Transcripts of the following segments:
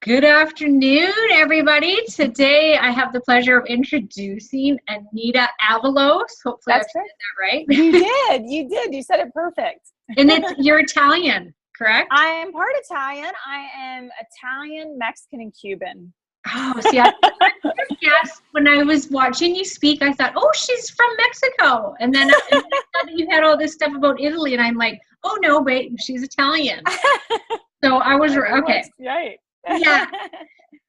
Good afternoon, everybody. Today, I have the pleasure of introducing Anita Avalos. Hopefully, I've That's said great. that right. You said it perfect. And you're Italian, correct? I am part Italian. I am Italian, Mexican, and Cuban. Oh, see, I guess when I was watching you speak, I thought, oh, she's from Mexico. And then I thought that you had all this stuff about Italy, and I'm like, oh, no, wait, she's Italian. So I was, okay. Right. Yeah.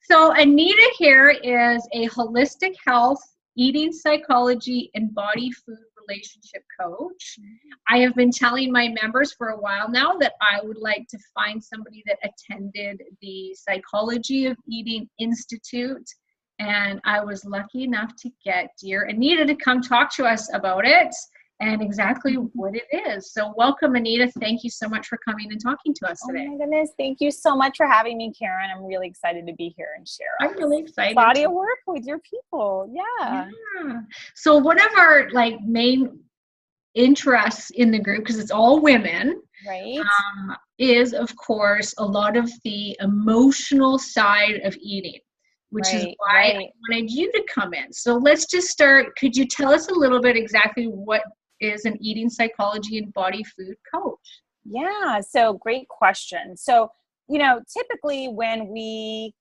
So Anita here is a holistic health, eating psychology, and body food relationship coach. I have been telling my members for a while now that I would like to find somebody that attended the Psychology of Eating Institute. And I was lucky enough to get dear Anita to come talk to us about it and exactly what it is. So welcome, Anita. Thank you so much for coming and talking to us today. Oh my goodness. Thank you so much for having me, Karen. I'm really excited to be here and share I'm really excited. body of work with your people. Yeah. So one of our main interests in the group, because it's all women, Right. is of course a lot of the emotional side of eating, which is why I wanted you to come in. So let's just start. Could you tell us a little bit exactly what is an eating psychology and body food coach? Yeah, so great question. So, typically when we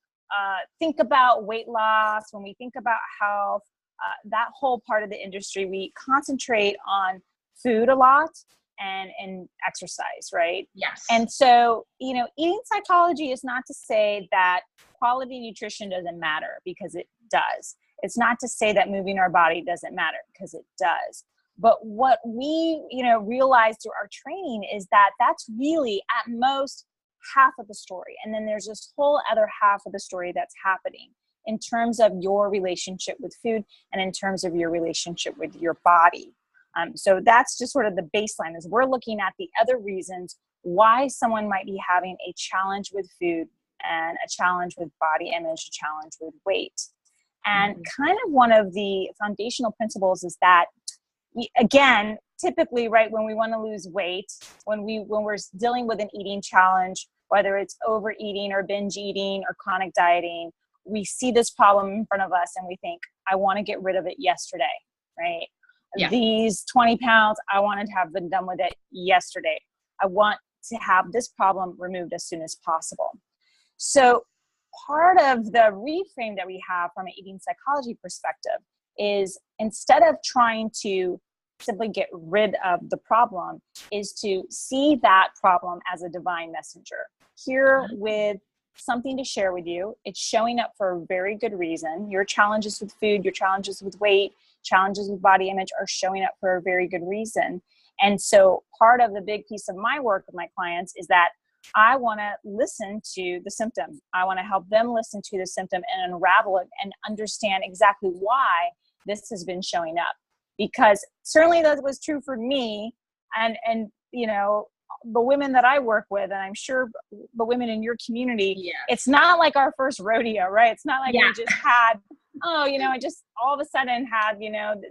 think about weight loss, when we think about health, that whole part of the industry, we concentrate on food a lot and exercise, right? Yes. And so, eating psychology is not to say that quality nutrition doesn't matter, because it does. It's not to say that moving our body doesn't matter, because it does. But what we, realize through our training is that that's really at most half of the story. And then there's this whole other half of the story that's happening in terms of your relationship with food and in terms of your relationship with your body. So that's just sort of the baseline, is we're looking at the other reasons why someone might be having a challenge with food and a challenge with body image, a challenge with weight. And kind of one of the foundational principles is that, again, typically, right, when we want to lose weight, when we're dealing with an eating challenge, whether it's overeating or binge eating or chronic dieting, we see this problem in front of us and we think, I want to get rid of it yesterday, right? Yeah. These 20 pounds, I wanted to have been done with it yesterday. I want to have this problem removed as soon as possible. So part of the reframe that we have from an eating psychology perspective is, instead of trying to simply get rid of the problem, is to see that problem as a divine messenger, here with something to share with you. It's showing up for a very good reason. Your challenges with food, your challenges with weight, challenges with body image are showing up for a very good reason. And so part of the big piece of my work with my clients is that I want to listen to the symptom. I want to help them listen to the symptom and unravel it and understand exactly why this has been showing up. Because certainly that was true for me and the women that I work with, and I'm sure the women in your community, It's not like our first rodeo, right? It's not like we just had, I just all of a sudden had,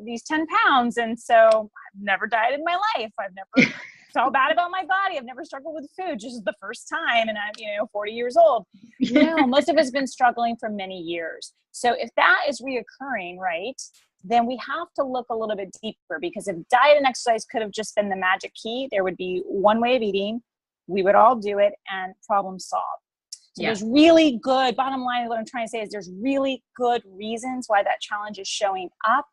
these 10 pounds. And so I've never dieted in my life. I've never felt bad about my body. I've never struggled with food. Just the first time. And I'm, 40 years old. Most of us have been struggling for many years. So if that is reoccurring, right, then we have to look a little bit deeper, because if diet and exercise could have just been the magic key, there would be one way of eating, we would all do it, and problem solved. So there's really good, bottom line, what I'm trying to say is there's really good reasons why that challenge is showing up.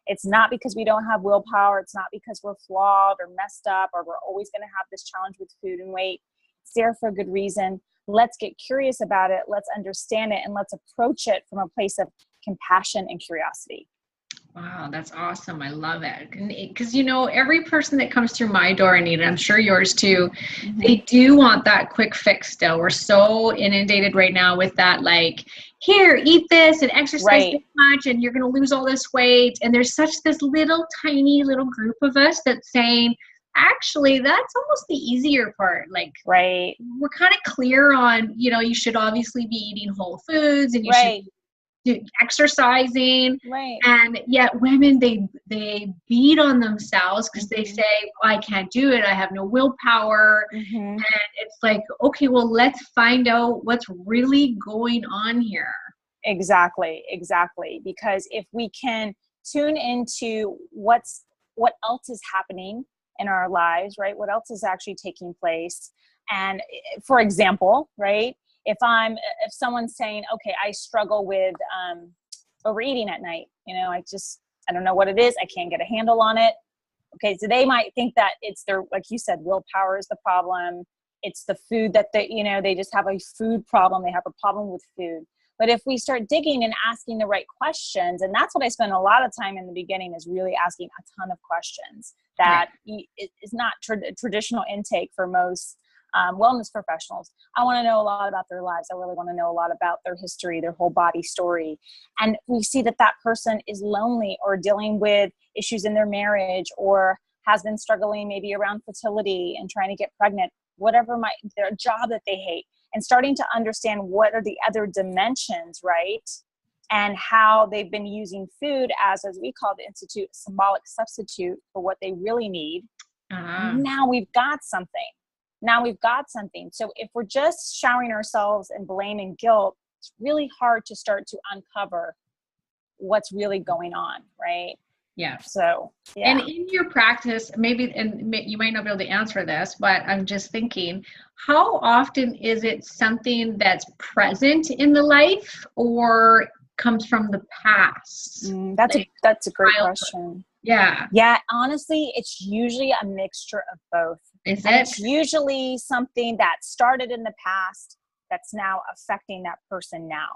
It's not because we don't have willpower. It's not because we're flawed or messed up or we're always going to have this challenge with food and weight. It's there for a good reason. Let's get curious about it. Let's understand it, and let's approach it from a place of compassion and curiosity. Wow, that's awesome. I love it. Because, every person that comes through my door, Anita, I'm sure yours too, they do want that quick fix still. We're so inundated right now with that, here, eat this and exercise this much and you're going to lose all this weight. And there's such this tiny little group of us that's saying, actually, that's almost the easier part. We're kind of clear on, you should obviously be eating whole foods and you should be exercising. Right. And yet women, they beat on themselves because they say, I can't do it, I have no willpower. And it's like, okay, well, let's find out what's really going on here. Exactly. Because if we can tune into what else is happening in our lives, right? What else is actually taking place? And for example, right? If someone's saying, okay, I struggle with overeating at night, I don't know what it is. I can't get a handle on it. Okay. So they might think that it's their, like you said, willpower is the problem. It's the food that they just have a food problem. They have a problem with food. But if we start digging and asking the right questions, and that's what I spend a lot of time in the beginning, is really asking a ton of questions that is not traditional intake for most wellness professionals. I want to know a lot about their lives. I really want to know a lot about their history, their whole body story. And we see that person is lonely or dealing with issues in their marriage, or has been struggling maybe around fertility and trying to get pregnant, whatever their job that they hate. And starting to understand what are the other dimensions, right? And how they've been using food as we call the Institute, symbolic substitute for what they really need. Now we've got something. So if we're just showering ourselves in blame and guilt, it's really hard to start to uncover what's really going on, right? Yeah. So, yeah. And in your practice, maybe, and you might not be able to answer this, but I'm just thinking, how often is it something that's present in the life or comes from the past? That's a great question. Yeah. Yeah. Honestly, it's usually a mixture of both. Is and it? It's usually something that started in the past that's now affecting that person now.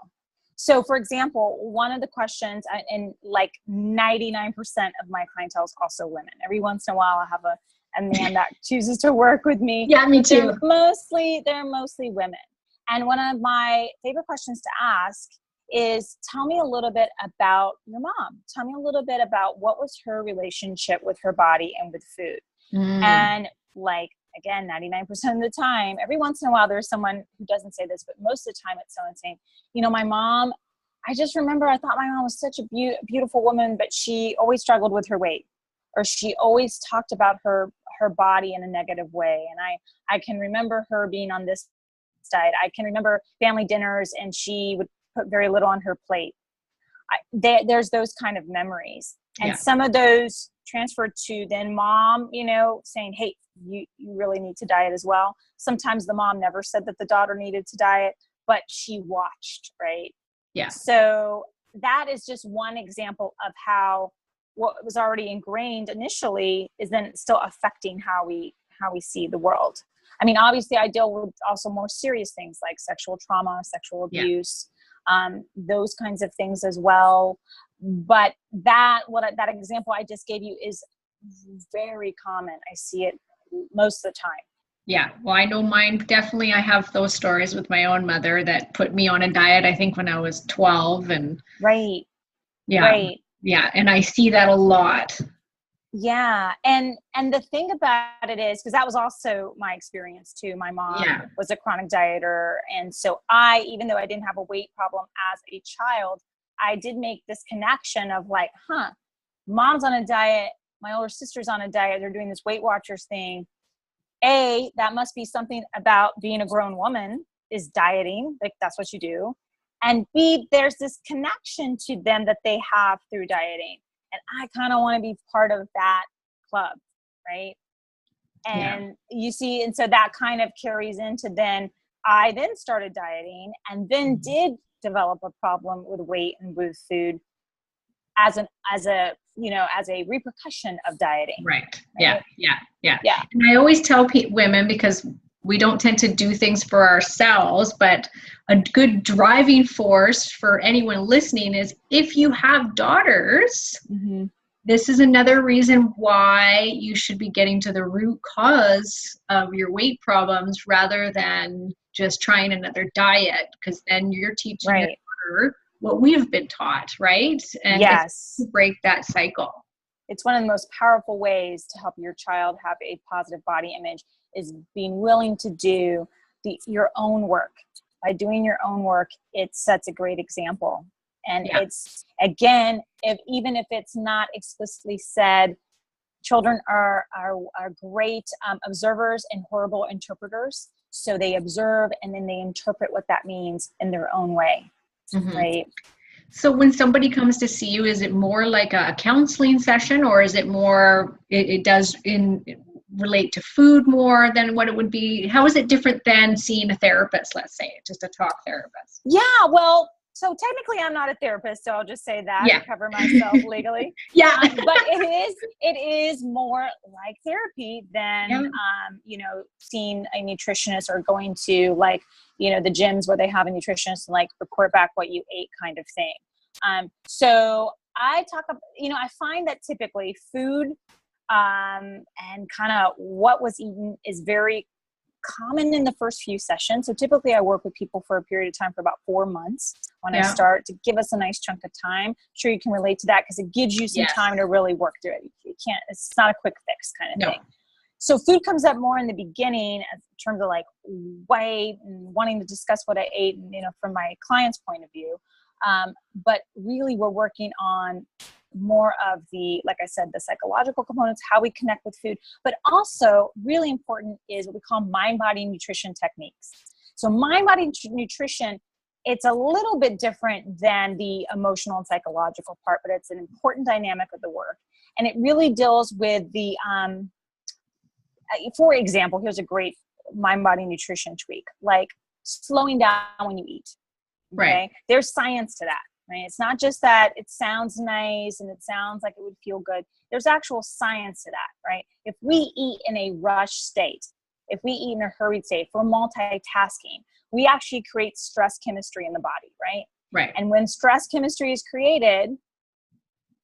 So for example, one of the questions, and like 99% of my clientele is also women. Every once in a while I have a man that chooses to work with me. Yeah, me too. They're mostly women. And one of my favorite questions to ask is, tell me a little bit about your mom. Tell me a little bit about what was her relationship with her body and with food. And like, again, 99% of the time, every once in a while, there's someone who doesn't say this, but most of the time it's someone saying, my mom, I just remember I thought my mom was such a beautiful woman, but she always struggled with her weight, or she always talked about her body in a negative way. And I can remember her being on this diet. I can remember family dinners and she would put very little on her plate. There's those kind of memories. And some of those transferred to then mom, saying, hey, you really need to diet as well. Sometimes the mom never said that the daughter needed to diet, but she watched, right? Yeah. So that is just one example of how what was already ingrained initially is then still affecting how we see the world. I mean, obviously I deal with also more serious things like sexual trauma, sexual abuse, those kinds of things as well. But that example I just gave you is very common. I see it most of the time. Yeah. Well, I know mine definitely. I have those stories with my own mother that put me on a diet, I think when I was 12, and right. Yeah. Right. Yeah. And I see that a lot. Yeah. And the thing about it is, because that was also my experience too. My mom was a chronic dieter. And so even though I didn't have a weight problem as a child, I did make this connection of like, mom's on a diet. My older sister's on a diet. They're doing this Weight Watchers thing. A, that must be something about being a grown woman, is dieting. Like that's what you do. And B, there's this connection to them that they have through dieting. And I kind of want to be part of that club, right? And you see, and so that kind of carries into I then started dieting and then did develop a problem with weight and with food as a repercussion of dieting. Right. Yeah. And I always tell women, because we don't tend to do things for ourselves, but a good driving force for anyone listening is if you have daughters, this is another reason why you should be getting to the root cause of your weight problems rather than just trying another diet, because then you're teaching your daughter what we've been taught, right? And it's to break that cycle. It's one of the most powerful ways to help your child have a positive body image is being willing to do your own work. By doing your own work, it sets a great example. And Yeah. it's, again, even if it's not explicitly said, children are great observers and horrible interpreters. So they observe and then they interpret what that means in their own way, right? So when somebody comes to see you, is it more like a counseling session, or is it more, it does relate to food more than what it would be? How is it different than seeing a therapist, let's say, just a talk therapist? Yeah, well, so technically I'm not a therapist, so I'll just say that to cover myself legally. Yeah. But it is more like therapy than, you know, seeing a nutritionist or going to like, you know, the gyms where they have a nutritionist and like report back what you ate kind of thing. So I talk about, you know, I find that typically food and kind of what was eaten is very common in the first few sessions. So typically I work with people for a period of time for about 4 months when I start, to give us a nice chunk of time. I'm sure you can relate to that because it gives you some time to really work through it. You can't, it's not a quick fix kind of thing. So food comes up more in the beginning in terms of like weight and wanting to discuss what I ate, you know, from my client's point of view. But really we're working on more of the, like I said, the psychological components, how we connect with food, but also really important is what we call mind-body nutrition techniques. So mind-body nutrition, it's a little bit different than the emotional and psychological part, but it's an important dynamic of the work. And it really deals with the, for example, here's a great mind-body nutrition tweak, like slowing down when you eat. Okay? Right. There's science to that. Right? It's not just that it sounds nice and it sounds like it would feel good. There's actual science to that, right? If we eat in a rush state, if we eat in a hurried state, if we're multitasking, we actually create stress chemistry in the body, right? Right. And when stress chemistry is created,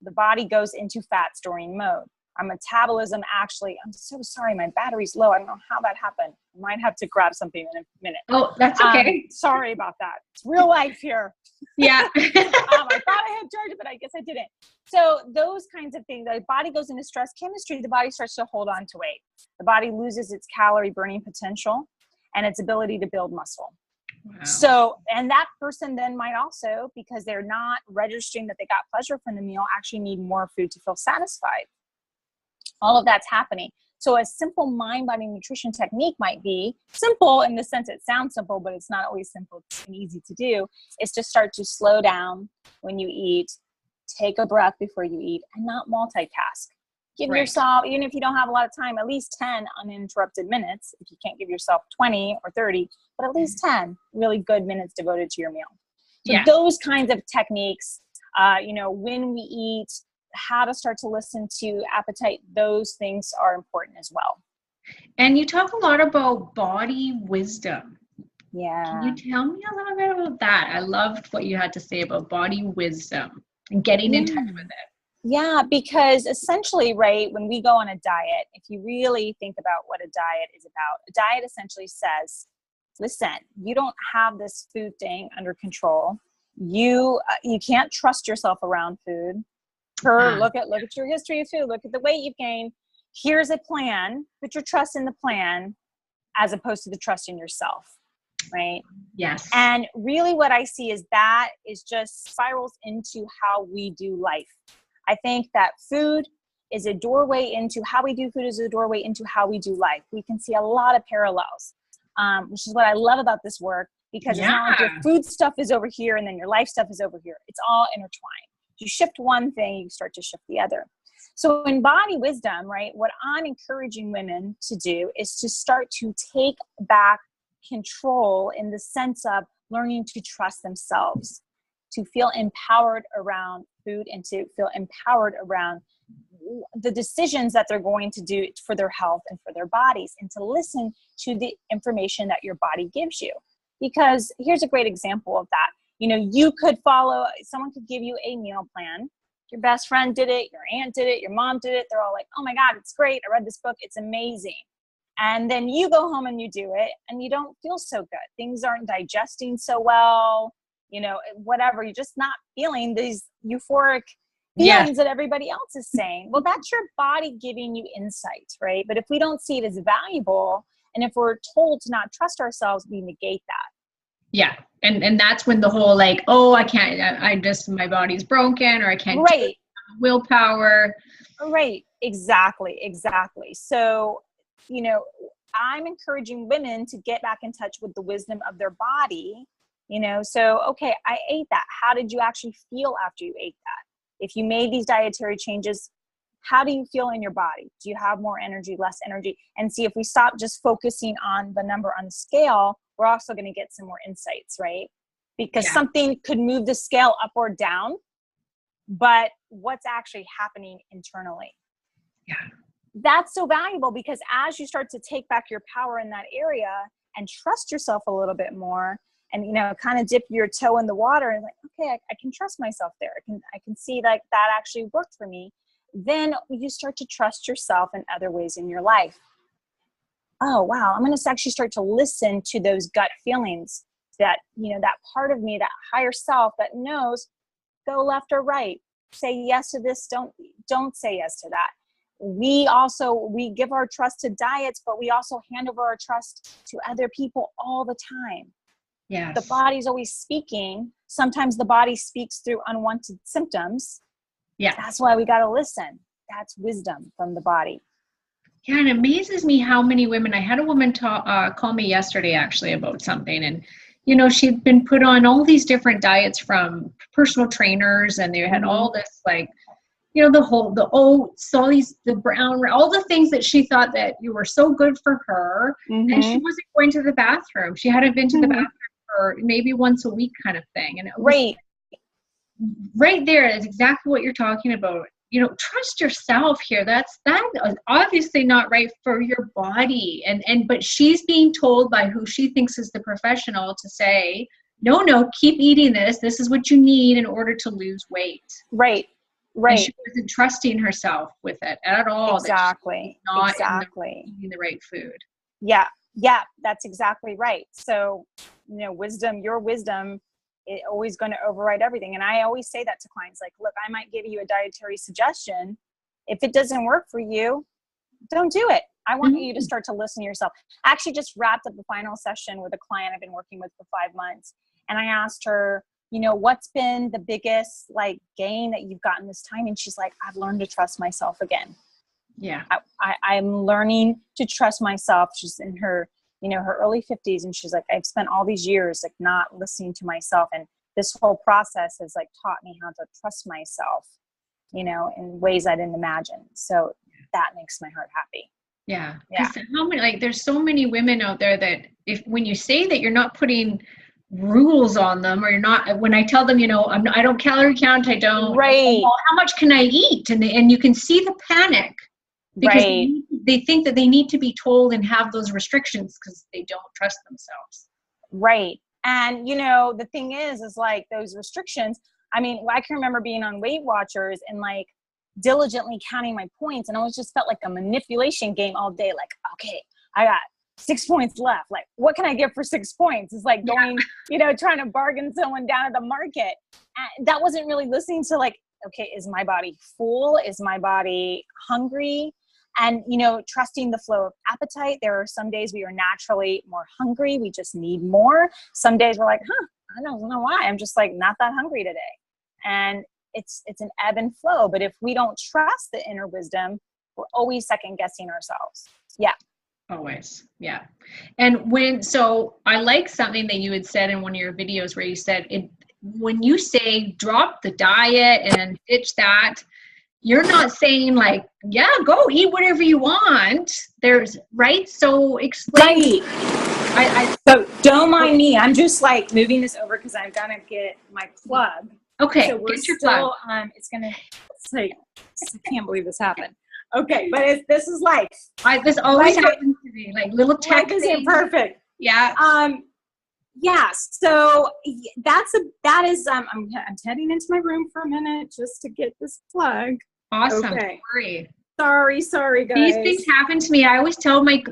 the body goes into fat storing mode. Our metabolism actually, I'm so sorry, my battery's low. I don't know how that happened. I might have to grab something in a minute. Oh, that's okay. Sorry about that. It's real life here. Yeah. I thought I had charged it, but I guess I didn't. So those kinds of things, the body goes into stress chemistry, the body starts to hold on to weight. The body loses its calorie burning potential and its ability to build muscle. Wow. So, and that person then might also, because they're not registering that they got pleasure from the meal, actually need more food to feel satisfied. All of that's happening. So a simple mind-body nutrition technique might be simple in the sense it sounds simple, but it's not always simple and easy to do, is to start to slow down when you eat, take a breath before you eat, and not multitask. Give yourself, even if you don't have a lot of time, at least 10 uninterrupted minutes. If you can't give yourself 20 or 30, but at least 10 really good minutes devoted to your meal. So those kinds of techniques, you know, when we eat, how to start to listen to appetite, those things are important as well. And you talk a lot about body wisdom. Yeah. Can you tell me a little bit about that? I loved what you had to say about body wisdom and getting in touch with it. Yeah, because essentially, right, when we go on a diet, if you really think about what a diet is about, a diet essentially says, listen, you don't have this food thing under control. You can't trust yourself around food. Look at your history of food. Look at the weight you've gained. Here's a plan. Put your trust in the plan as opposed to the trust in yourself, right? Yes. And really what I see is that is just spirals into how we do life. I think that food is a doorway into how we do food is a doorway into how we do life. We can see a lot of parallels, which is what I love about this work, because it's not like your food stuff is over here and then your life stuff is over here. It's all intertwined. You shift one thing, you start to shift the other. So in body wisdom, right, what I'm encouraging women to do is to start to take back control in the sense of learning to trust themselves, to feel empowered around food and to feel empowered around the decisions that they're going to do for their health and for their bodies, and to listen to the information that your body gives you. Because here's a great example of that. You know, you could someone could give you a meal plan. Your best friend did it, your aunt did it, your mom did it. They're all like, oh my God, it's great. I read this book. It's amazing. And then you go home and you do it and you don't feel so good. Things aren't digesting so well, you know, whatever. You're just not feeling these euphoric feelings that everybody else is saying. Well, that's your body giving you insight, right? But if we don't see it as valuable, and if we're told to not trust ourselves, we negate that. Yeah. And that's when the whole like, oh, I can't, my body's broken, or I can't do it, willpower. Right. Exactly. So, I'm encouraging women to get back in touch with the wisdom of their body, so, okay, I ate that. How did you actually feel after you ate that? If you made these dietary changes, how do you feel in your body? Do you have more energy, less energy? And see, if we stop just focusing on the number on the scale, we're also going to get some more insights, right? Because something could move the scale up or down, but what's actually happening internally? Yeah. That's so valuable, because as you start to take back your power in that area and trust yourself a little bit more, and kind of dip your toe in the water and like, okay, I can trust myself there. I can see that actually worked for me. Then you start to trust yourself in other ways in your life. Oh, wow, I'm going to actually start to listen to those gut feelings that, that part of me, that higher self that knows, go left or right, say yes to this, don't say yes to that. We give our trust to diets, but we also hand over our trust to other people all the time. Yes. The body's always speaking. Sometimes the body speaks through unwanted symptoms. Yeah. That's why we got to listen. That's wisdom from the body. Yeah, it amazes me how many women. I had a woman call me yesterday actually about something, and she'd been put on all these different diets from personal trainers, and they had all this like, the oats, the brown, all the things that she thought that you were so good for her, and she wasn't going to the bathroom. She hadn't been to the bathroom for maybe once a week, kind of thing, and it was right there. Is exactly what you're talking about. Trust yourself here. That is obviously not right for your body. But she's being told by who she thinks is the professional to say, no, keep eating this. This is what you need in order to lose weight. Right. And she wasn't trusting herself with it at all. Exactly. Not eating the right food. Yeah, that's exactly right. So, your wisdom is always going to override everything. And I always say that to clients, like, look, I might give you a dietary suggestion. If it doesn't work for you, don't do it. I want you to start to listen to yourself. I actually just wrapped up the final session with a client I've been working with for 5 months. And I asked her, what's been the biggest gain that you've gotten this time? And she's like, I've learned to trust myself again. Yeah. I'm learning to trust myself. She's in her, her early 50s. And she's like, I've spent all these years not listening to myself. And this whole process has taught me how to trust myself, in ways I didn't imagine. So that makes my heart happy. Yeah. How many, there's so many women out there that when you say that you're not putting rules on them, or you're not, when I tell them, I don't calorie count, I don't, how much can I eat? And you can see the panic, because they think that they need to be told and have those restrictions because they don't trust themselves. Right. And, the thing is those restrictions, I can remember being on Weight Watchers and diligently counting my points, and it always just felt like a manipulation game all day. Okay, I got 6 points left. What can I get for 6 points? It's like going, trying to bargain someone down at the market. And that wasn't really listening to okay, is my body full? Is my body hungry? And, trusting the flow of appetite. There are some days we are naturally more hungry. We just need more. Some days we're like, I don't know why. I'm just not that hungry today. And it's an ebb and flow. But if we don't trust the inner wisdom, we're always second guessing ourselves. Yeah. Always. Yeah. And so I like something that you had said in one of your videos where you said when you say drop the diet and ditch that, you're not saying go eat whatever you want. So explain. So don't mind me. I'm just moving this over because I'm gonna get my plug. Okay. So we're get your still plug. I can't believe this happened. Okay, but this is life. This always happens to me. Little tech life isn't perfect. Yeah. Yeah. So that is I'm heading into my room for a minute just to get this plug. Awesome. Okay. Sorry, guys. These things happen to me. I always tell my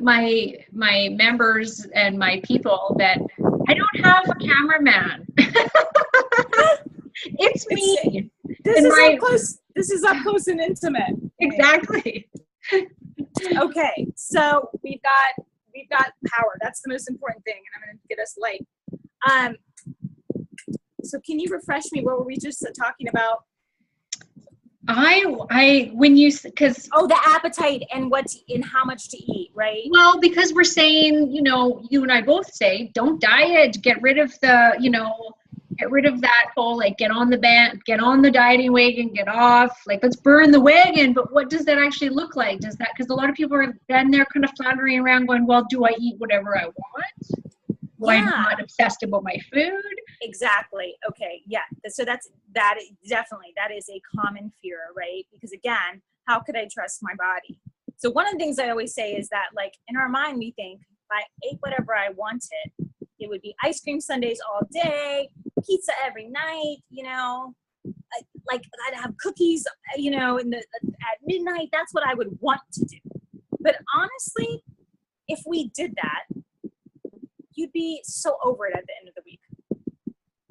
members and my people that I don't have a cameraman. It's me. This is up close and intimate. Exactly. Okay, so we've got power. That's the most important thing, and I'm going to get us light. So can you refresh me? What were we just talking about? Because the appetite and how much to eat, right? well, because we're saying, you and I both say, don't diet, get rid of that whole, like, get on the dieting wagon, get off, like, let's burn the wagon. But what does that actually look like? Because a lot of people are then they're kind of floundering around going, well, do I eat whatever I want? Well, I'm not obsessed about my food. Exactly. Okay. Yeah. So that is a common fear, right? Because again, how could I trust my body? So one of the things I always say is that, like, in our mind, we think if I ate whatever I wanted, it would be ice cream sundaes all day, pizza every night, like I'd have cookies, at midnight. That's what I would want to do. But honestly, if we did that, you'd be so over it at the end of the week.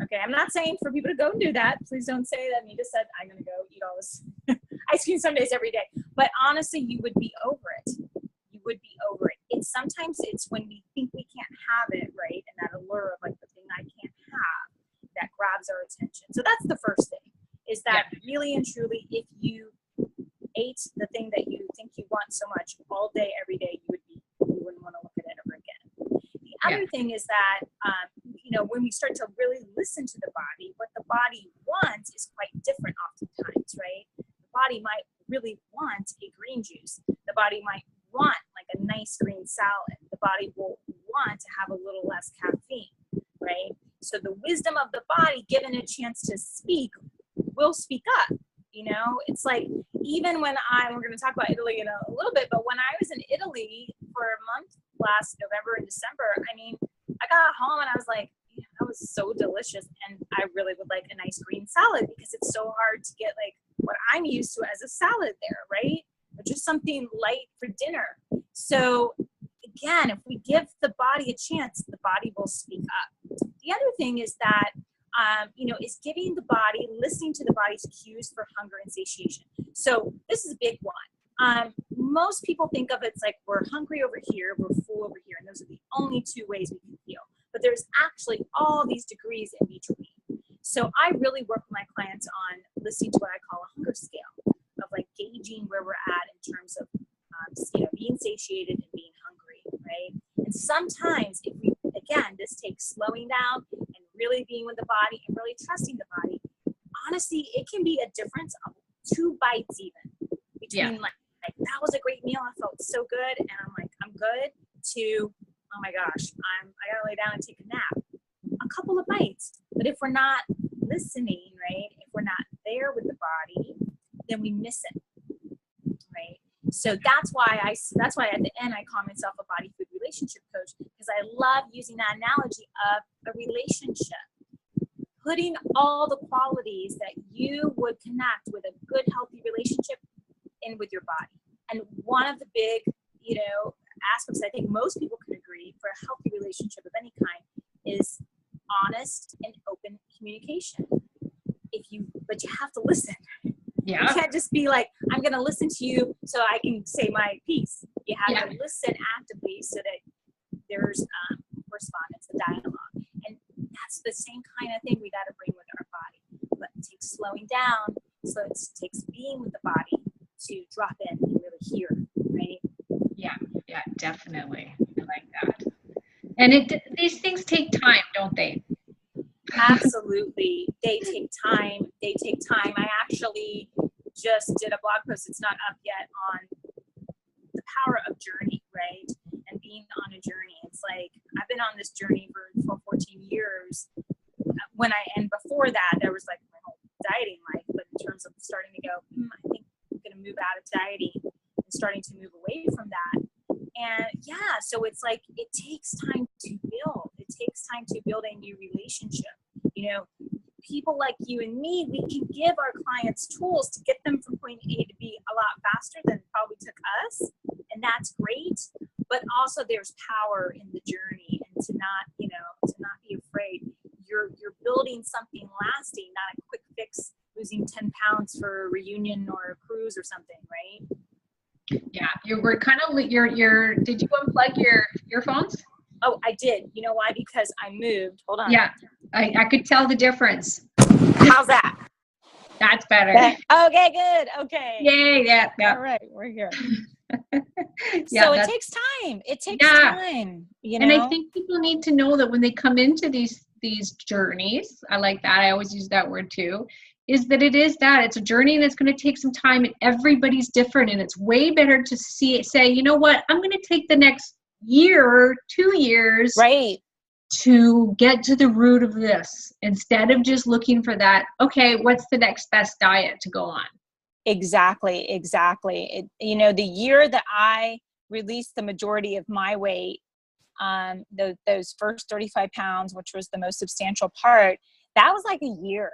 Okay, I'm not saying for people to go and do that. Please don't say that Anita said, I'm going to go eat all this ice cream some days every day. But honestly, you would be over it. You would be over it. Sometimes it's when we think we can't have it, right? And that allure of, like, the thing I can't have, that grabs our attention. So that's the first thing, is that really and truly, if you ate the thing that you think you want so much all day, every day, you wouldn't want to look at it ever again. The other thing is that, when we start to really listen to the body, what the body wants is quite different oftentimes, right? The body might really want a green juice. The body might want, like, a nice green salad. The body will want to have a little less caffeine, right? So the wisdom of the body, given a chance to speak, will speak up. It's like, even when we're going to talk about Italy in a little bit, but when I was in Italy for a month last November and December, I got home and I was like, that was so delicious. And I really would like a nice green salad, because it's so hard to get, like, what I'm used to as a salad there, right? Or just something light for dinner. So again, if we give the body a chance, the body will speak up. The other thing is that, is giving the body, listening to the body's cues for hunger and satiation. So this is a big one. Most people think of it's like, we're hungry over here, we're full over here, and those are the only two ways we can feel. But there's actually all these degrees in between. So I really work with my clients on listening to what I call a hunger scale, of, like, gauging where we're at in terms of being satiated and being hungry, right? And sometimes, this takes slowing down and really being with the body and really trusting the body. Honestly, it can be a difference of 2 bites even between like that was a great meal, I felt so good, and I'm like, I'm good, to, oh my gosh, I gotta lay down and take a nap. A couple of bites. But if we're not listening, right, if we're not there with the body, then we miss it, right? So that's why at the end I call myself a body food relationship coach, because I love using that analogy of a relationship, putting all the qualities that you would connect with a good, healthy relationship in with your body. And one of the big, aspects I think most people can agree for a healthy relationship of any kind is honest and open communication. But you have to listen. Yeah. You can't just be like, I'm going to listen to you so I can say my piece. You have to listen actively so that there's correspondence, a dialogue. And that's the same kind of thing we got to bring with our body. But it takes slowing down. So it takes being with the body to drop in and really hear, right? Yeah, definitely. I like that. And these things take time, don't they? Absolutely. They take time. I actually just did a blog post. It's not up yet, on the power of journey, right? And being on a journey. It's like, I've been on this journey for 14 years. And before that, there was like my whole dieting life. But in terms of starting to go, I think I'm going to move out of dieting and starting to move away from that. And so it's like, it takes time to build. It takes time to build a new relationship. People like you and me, we can give our clients tools to get them from point A to B a lot faster than it probably took us. And that's great. But also there's power in the journey, and to not be afraid. You're building something lasting, not a quick fix, losing 10 pounds for a reunion or a cruise or something, right? Yeah, did you unplug your earphones? Oh, I did. You know why? Because I moved. Hold on. Yeah, I could tell the difference. How's that? That's better. Okay, good. Okay. Yay, yeah. All right, we're here. Yeah, So it takes time. It takes Yeah. time, And I think people need to know that when they come into these journeys, I like that. I always use that word too, is that it's a journey and it's going to take some time and everybody's different. And it's way better to say, you know what, I'm going to take the next year, 2 years, right, to get to the root of this instead of just looking for that. Okay, what's the next best diet to go on? Exactly. The year that I released the majority of my weight, those first 35 pounds, which was the most substantial part, that was like a year.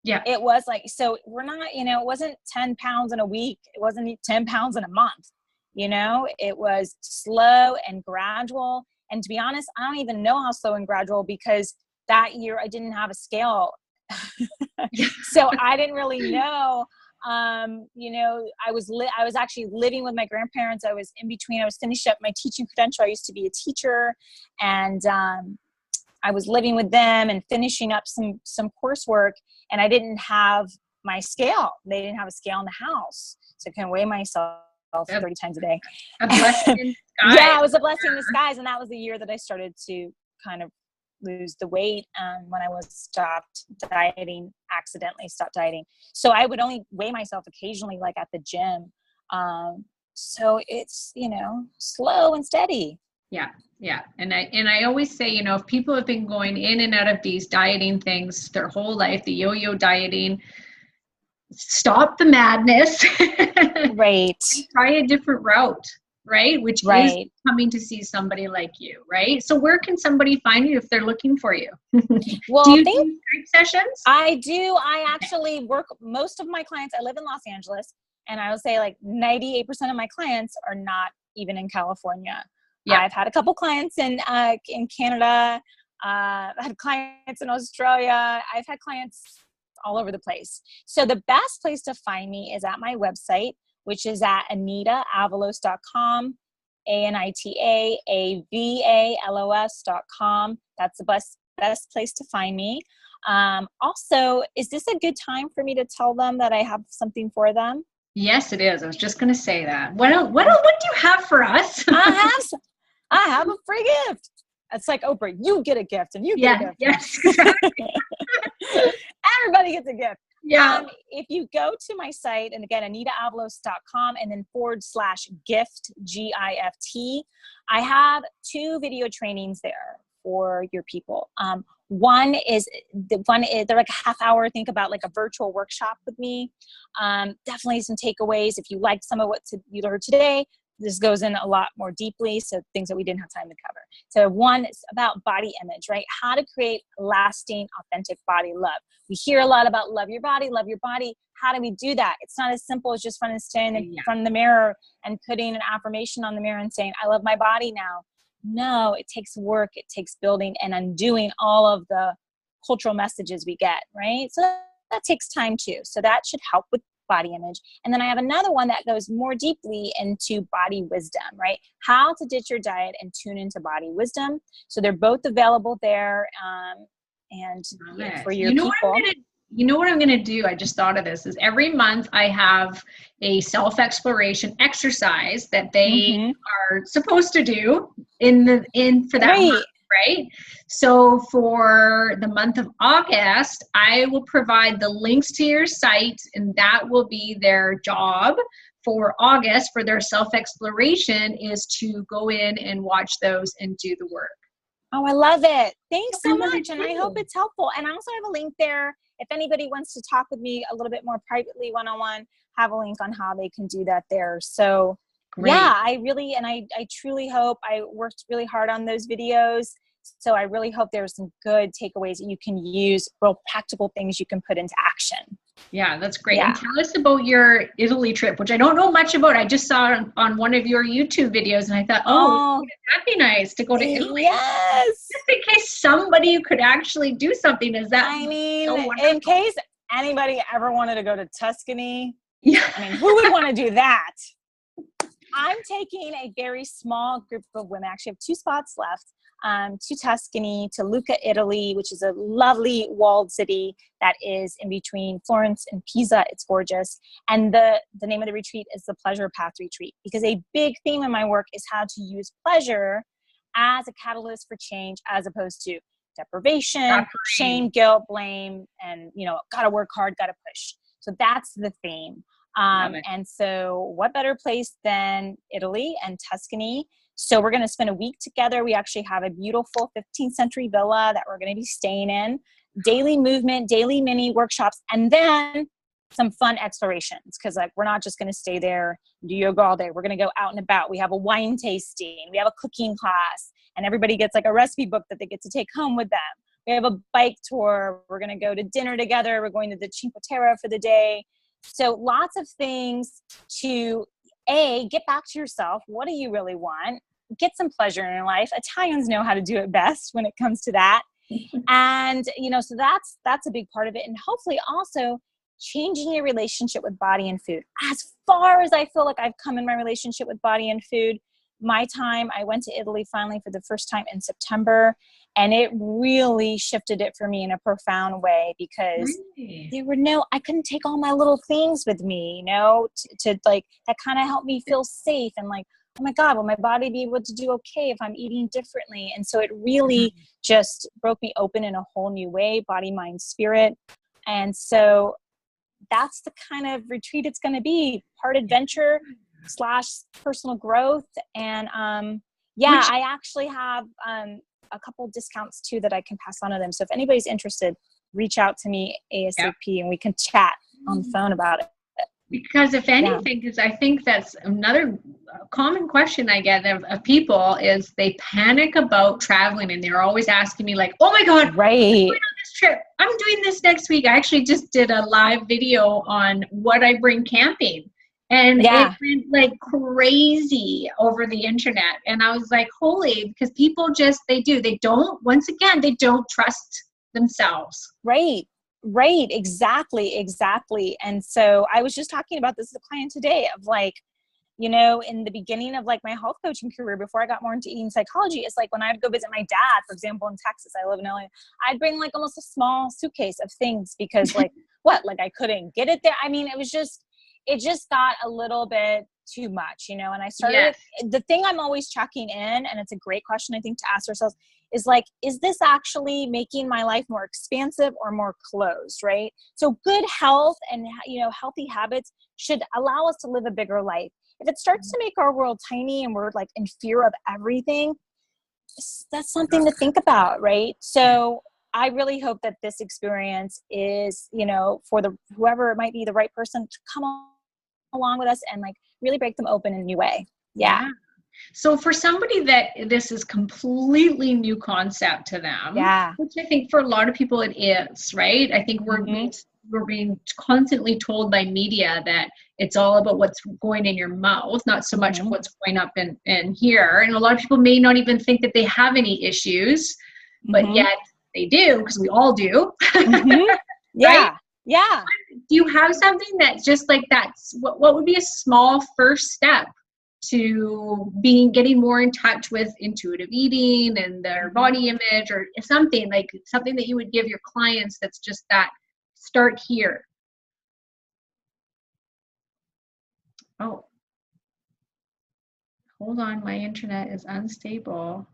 Yeah. It was like, so we're not, it wasn't 10 pounds in a week. It wasn't 10 pounds in a month. It was slow and gradual. And to be honest, I don't even know how slow and gradual, because that year I didn't have a scale. So I didn't really know. I was actually living with my grandparents. I was in between. I was finishing up my teaching credential. I used to be a teacher, and I was living with them and finishing up some coursework, and I didn't have my scale. They didn't have a scale in the house, so I couldn't weigh myself 30 times a day. A blessing in disguise. Yeah, it was a blessing in disguise, and that was the year that I started to kind of lose the weight when I was accidentally stopped dieting. So I would only weigh myself occasionally, like at the gym. So it's, slow and steady. Yeah. Yeah. And I always say, if people have been going in and out of these dieting things their whole life, the yo-yo dieting, stop the madness. Right. Try a different route. Right? Which is coming to see somebody like you, right? So where can somebody find you if they're looking for you? Well, do you do Skype sessions? I do. I actually work, most of my clients, I live in Los Angeles, and I would say like 98% of my clients are not even in California. Yeah. I've had a couple clients in Canada. I've had clients in Australia. I've had clients all over the place. So the best place to find me is at my website, which is at AnitaAvalos.com, AnitaAvalos.com. That's the best place to find me. Also, is this a good time for me to tell them that I have something for them? Yes, it is. I was just going to say that. What do you have for us? I have a free gift. It's like, Oprah, you get a gift and you get a gift. Yes, exactly. Everybody gets a gift. Yeah. If you go to my site, and again, AnitaAvalos.com, and then /gift, GIFT, I have 2 video trainings there for your people. One is they're like a half hour. Think about like a virtual workshop with me. Definitely some takeaways. If you liked some of what you learned today, this goes in a lot more deeply. So things that we didn't have time to cover. So one is about body image, right? How to create lasting, authentic body love. We hear a lot about love your body, love your body. How do we do that? It's not as simple as just standing in front of the mirror and putting an affirmation on the mirror and saying, I love my body now. No, it takes work. It takes building and undoing all of the cultural messages we get, right? So that takes time too. So that should help with body image. And then I have another one that goes more deeply into body wisdom, right? How to ditch your diet and tune into body wisdom. So they're both available there. For your people. You know what I'm going to do? I just thought of this is every month I have a self-exploration exercise that they are supposed to do for that month, right? So for the month of August, I will provide the links to your site, and that will be their job for August for their self-exploration is to go in and watch those and do the work. Oh, I love it. Thanks so much. And I hope it's helpful. And I also have a link there. If anybody wants to talk with me a little bit more privately, one-on-one, have a link on how they can do that there. So great. Yeah, I truly hope I worked really hard on those videos. So I really hope there's some good takeaways that you can use, real practical things you can put into action. Yeah, that's great. Yeah. And tell us about your Italy trip, which I don't know much about. I just saw on one of your YouTube videos and I thought, wouldn't that be nice to go to Italy? Yes. Just in case somebody could actually do something. Is that in case anybody ever wanted to go to Tuscany, who would want to do that? I'm taking a very small group of women. I actually have 2 spots left. to Tuscany, to Lucca, Italy, which is a lovely walled city that is in between Florence and Pisa. It's gorgeous. And the name of the retreat is the Pleasure Path Retreat, because a big theme in my work is how to use pleasure as a catalyst for change, as opposed to deprivation, shame, guilt, blame, and, gotta work hard, gotta push. So that's the theme. And so what better place than Italy and Tuscany? So we're going to spend a week together. We actually have a beautiful 15th century villa that we're going to be staying in, daily movement, daily mini workshops, and then some fun explorations. Cause we're not just going to stay there and do yoga all day. We're going to go out and about. We have a wine tasting, we have a cooking class, and everybody gets a recipe book that they get to take home with them. We have a bike tour. We're going to go to dinner together. We're going to the Cinque Terre for the day. So lots of things to get back to yourself. What do you really want? Get some pleasure in your life. Italians know how to do it best when it comes to that. And, so that's a big part of it. And hopefully also changing your relationship with body and food. As far as I feel like I've come in my relationship with body and food, I went to Italy finally for the first time in September, and it really shifted it for me in a profound way, because I couldn't take all my little things with me, to that kind of helped me feel safe and oh my God, will my body be able to do okay if I'm eating differently? And so it really just broke me open in a whole new way, body, mind, spirit. And so that's the kind of retreat it's going to be, part adventure / personal growth. And I actually have a couple discounts too that I can pass on to them. So if anybody's interested, reach out to me ASAP and we can chat on the phone about it. Because if anything, because I think that's another common question I get of people is they panic about traveling, and they're always asking me oh my God, I'm going on this trip. I'm doing this next week. I actually just did a live video on what I bring camping. And it went crazy over the internet. And I was holy, because people they don't trust themselves. Right. Exactly. And so I was just talking about this with a client today of in the beginning of my health coaching career, before I got more into eating psychology, it's when I'd go visit my dad, for example, in Texas, I live in LA, I'd bring almost a small suitcase of things because I couldn't get it there. I mean, it just got a little bit too much, and I started, the thing I'm always checking in, and it's a great question, I think, to ask ourselves is this actually making my life more expansive or more closed, right? So good health and, healthy habits should allow us to live a bigger life. If it starts to make our world tiny and we're in fear of everything, that's something to think about, right? So I really hope that this experience is, for whoever it might be, the right person to come along with us and really break them open in a new way. Yeah. So for somebody that this is completely new concept to them, which I think for a lot of people it is, right? I think we're being constantly told by media that it's all about what's going in your mouth, not so much of what's going up in here. And a lot of people may not even think that they have any issues, but yet they do, because we all do. Right? Yeah. Do you have something that's just that's what would be a small first step to getting more in touch with intuitive eating and their body image, or something that you would give your clients that's just that start here? Oh, hold on, my internet is unstable.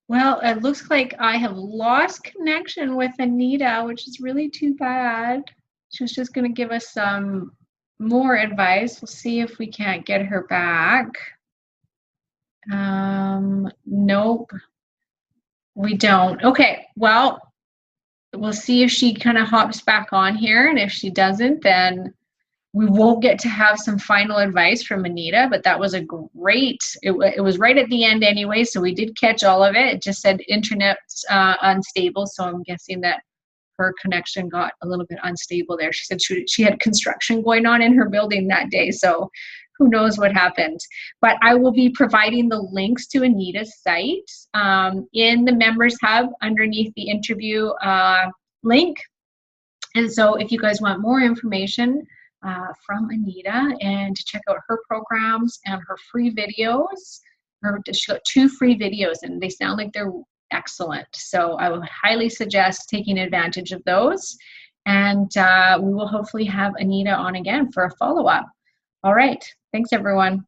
Well, it looks like I have lost connection with Anita, which is really too bad. She was just going to give us some more advice. We'll see if we can't get her back. Nope, we don't. Okay, well, we'll see if she kind of hops back on here. And if she doesn't, then we won't get to have some final advice from Anita, but that was it was right at the end anyway, so we did catch all of it. It just said internet unstable, so I'm guessing that her connection got a little bit unstable there. She said she had construction going on in her building that day, so who knows what happened. But I will be providing the links to Anita's site in the Members Hub underneath the interview link. And so if you guys want more information from Anita and to check out her programs and her free videos, she's got 2 free videos and they sound like they're excellent. So I would highly suggest taking advantage of those. And we will hopefully have Anita on again for a follow-up. All right. Thanks, everyone.